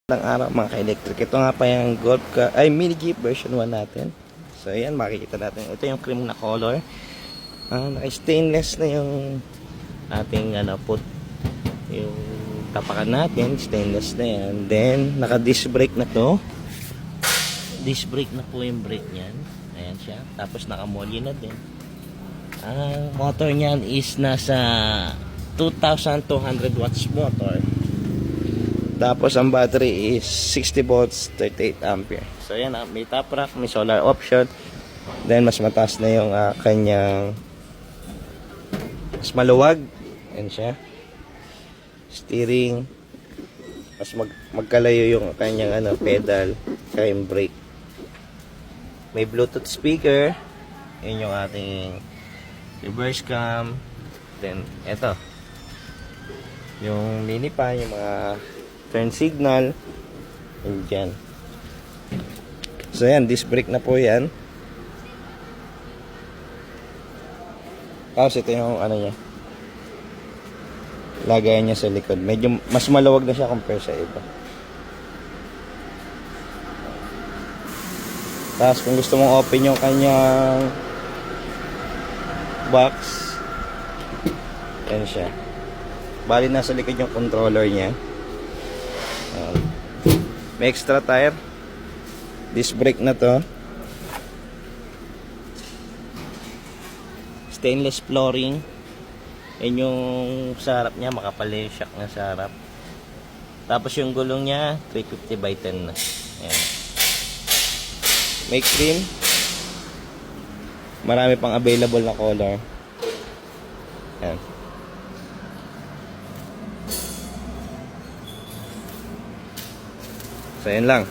Magandang araw mga ka-electric. Ito nga pa yung Golf Mini Jeep version 1 natin. So ayan, makikita natin. Ito yung cream na color. Naka-stainless na yung ating yung tapakan natin. Stainless na yan. Then, naka-disc brake na to. Disc brake na po yung brake niyan. Ayan siya. Tapos naka-molly na din. Ang motor niyan is nasa 2,200 watts motor. Tapos ang battery is 60 volts, 38 ampere. So yan, may top rack, may solar option. Then mas mataas na yung kanyang mas maluwag. Yan siya. Steering. Mas magkalayo yung kanyang pedal, kaya yung brake. May Bluetooth speaker. Yan yung ating reverse cam. Then eto. Yung mini pa, yung mga turn signal. Yan dyan. So yan, disc brake na po yan. Tapos ito yung niya, lagayan niya sa likod. Medyo mas maluwag na siya compare sa iba. Tapos kung gusto mong open yung kanyang box, yan siya. Bali nasa likod yung controller niya. May extra tire. Disc brake na to. Stainless flooring. Yan yung sa harap niya, makapal yung shock na sa harap. Tapos yung gulong niya 350 by 10 na. Ayan. May cream. Marami pang available na color. Ayan. So, yan lang.